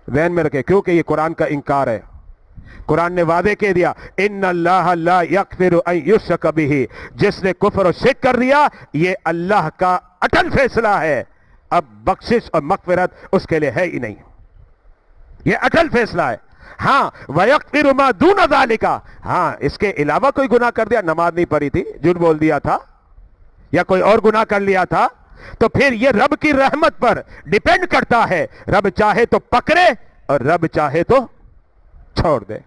Speaker 2: ذہن میں رکھے، کیونکہ یہ قرآن کا انکار ہے. قرآن نے واضح کہہ دیا ان اللہ لا یغفر ان یشرک بہ، جس نے کفر و شرک کر دیا یہ اللہ کا اٹل فیصلہ ہے، اب بخشش اور مغفرت اس کے لیے ہے ہی نہیں، یہ اٹل فیصلہ ہے. ہاں وَيَغْفِرُ مَا دُونَ ذَلِكَ، ہاں اس کے علاوہ کوئی گناہ کر دیا، نماز نہیں پڑھی تھی، جھوٹ بول دیا تھا، یا کوئی اور گناہ کر لیا تھا، تو پھر یہ رب کی رحمت پر ڈیپینڈ کرتا ہے. رب چاہے تو پکڑے اور رب چاہے تو چھوڑ دے،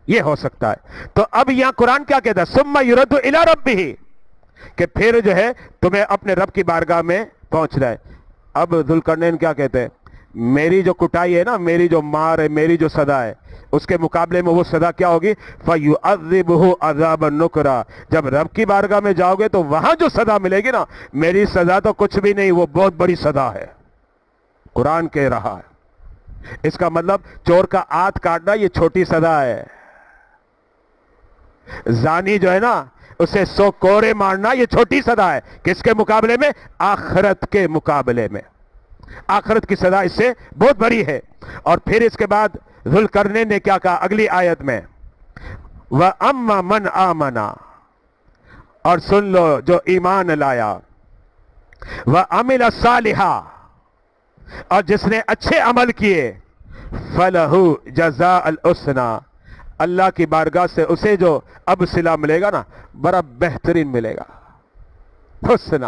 Speaker 2: یہ ہو سکتا ہے. تو اب یہاں قرآن کیا کہتا ہے؟ ثم یرد الی ربہ، کہ پھر جو ہے تمہیں اپنے رب کی بارگاہ میں پہنچنا ہے. اب ذوالقرنین کیا کہتے ہیں؟ میری جو کٹائی ہے نا، میری جو مار ہے، میری جو سزا ہے، اس کے مقابلے میں وہ سزا کیا ہوگی؟ فَيُعَذِّبُهُ عَذَابًا نُكْرًا. جب رب کی بارگاہ میں جاؤ گے تو وہاں جو سزا ملے گی نا، میری سزا تو کچھ بھی نہیں، وہ بہت بڑی سزا ہے. قرآن کہہ رہا ہے. اس کا مطلب چور کا ہاتھ کاٹنا یہ چھوٹی سزا ہے، زانی جو ہے نا اسے 100 کوڑے مارنا یہ چھوٹی سزا ہے. کس کے مقابلے میں؟ آخرت کے مقابلے میں. آخرت کی سزا اس سے بہت بڑی ہے. اور پھر اس کے بعد ذوالقرنین نے کیا کہا اگلی آیت میں؟ وَأَمَّا مَنْ آمَنَا، اور سن لو جو ایمان لایا، وَعَمِلَ صَالِحًا، اور جس نے اچھے عمل کیے، فَلَهُ جَزَاءَ الْحُسْنَى، اللہ کی بارگاہ سے اسے جو اب صلہ ملے گا نا بڑا بہترین ملے گا، حسنہ،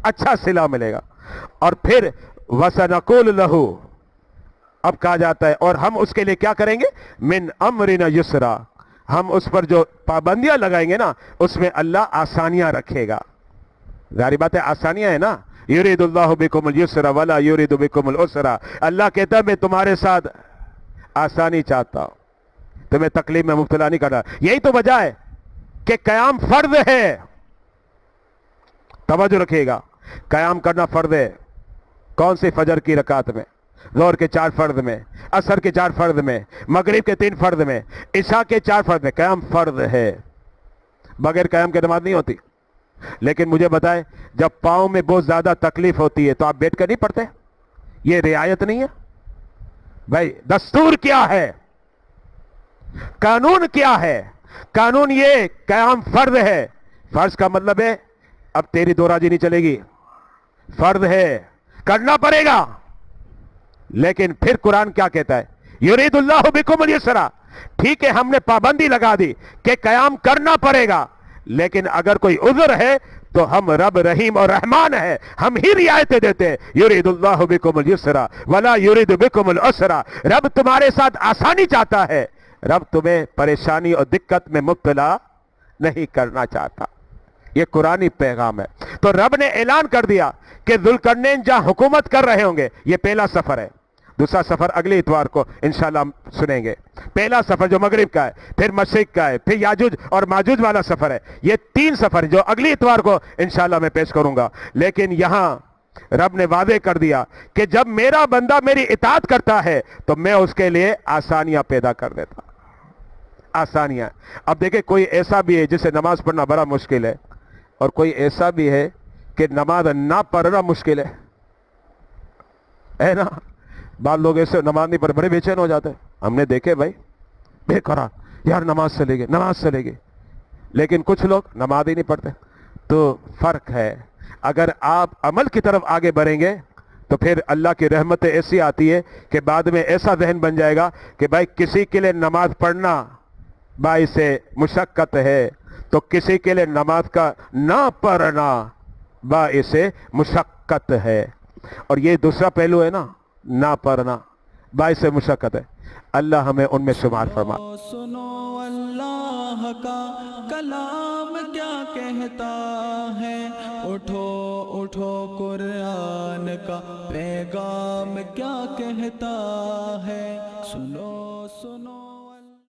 Speaker 2: اچھا صلہ ملے گا. اور پھر وَسَنَقُولُ لَهُ، اب کہا جاتا ہے اور ہم اس کے لیے کیا کریں گے؟ مِنْ أَمْرِنَا يُسْرًا، ہم اس پر جو پابندیاں لگائیں گے نا اس میں اللہ آسانیاں رکھے گا. ظاہر بات ہے آسانیاں ہیں نا. یرید اللہ بکم الیسر ولا یرید بکم العسر. اللہ کہتا ہے میں تمہارے ساتھ آسانی چاہتا ہوں, تمہیں تکلیف میں مبتلا نہیں کرنا. یہی تو وجہ ہے کہ قیام فرض ہے. توجہ رکھیے گا, قیام کرنا فرض ہے. کون سی؟ فجر کی رکعت میں, ظہر کے 4 فرض میں, عصر کے 4 فرض میں, مغرب کے 3 فرض میں, عشاء کے 4 فرض میں. قیام فرض ہے, بغیر قیام کے نماز نہیں ہوتی. لیکن مجھے بتائیں, جب پاؤں میں بہت زیادہ تکلیف ہوتی ہے تو آپ بیٹھ کر نہیں پڑھتے؟ یہ رعایت نہیں ہے بھائی. دستور کیا ہے, قانون کیا ہے؟ قانون یہ قیام فرض ہے. فرض کا مطلب ہے اب تیری دو راجی نہیں چلے گی, فرض ہے, کرنا پڑے گا. لیکن پھر قرآن کیا کہتا ہے؟ یرید اللہ بکم الیسر. ٹھیک ہے ہم نے پابندی لگا دی کہ قیام کرنا پڑے گا, لیکن اگر کوئی عذر ہے تو ہم رب رحیم اور رحمان ہے, ہم ہی رعایتیں دیتے ہیں. یرید اللہ بکم الیسر ولا یرید بکم العسر. رب تمہارے ساتھ آسانی چاہتا ہے, رب تمہیں پریشانی اور دقت میں مبتلا نہیں کرنا چاہتا. یہ قرآنی پیغام ہے. تو رب نے اعلان کر دیا کہ ذوالقرنین جہاں حکومت کر رہے ہوں گے, یہ پہلا سفر ہے. دوسرا سفر اگلے اتوار کو انشاءاللہ ہم سنیں گے. پہلا سفر جو مغرب کا ہے, پھر مشرق کا ہے, پھر یاجوج اور ماجوج والا سفر ہے. یہ 3 سفر جو اگلی اتوار کو انشاءاللہ میں پیش کروں گا. لیکن یہاں رب نے واضح کر دیا کہ جب میرا بندہ میری اطاعت کرتا ہے تو میں اس کے لیے آسانیاں پیدا کر دیتا. آسانیاں. اب دیکھیں کوئی ایسا بھی ہے جسے نماز پڑھنا بڑا مشکل ہے, اور کوئی ایسا بھی ہے کہ نماز نہ پڑھنا مشکل ہے نا. بعض لوگ ایسے نماز نہیں پڑھ بڑے بے چین ہو جاتے ہیں. ہم نے دیکھے بھائی بے قرار, یار نماز چلے گی نماز چلے گی, لیکن کچھ لوگ نماز ہی نہیں پڑھتے. تو فرق ہے. اگر آپ عمل کی طرف آگے بڑھیں گے تو پھر اللہ کی رحمت ایسی آتی ہے کہ بعد میں ایسا ذہن بن جائے گا کہ بھائی کسی کے لیے نماز پڑھنا باعث مشقت ہے تو کسی کے لیے نماز کا نہ پڑھنا باعث مشقت ہے. اور یہ دوسرا پہلو ہے نا, نہ پڑھنا باعث مشقت ہے. اللہ ہمیں ان میں شمار فرما.
Speaker 1: سنو اللہ کا کلام کیا کہتا ہے, اٹھو اٹھو قرآن کا پیغام کیا کہتا ہے. سنو سنو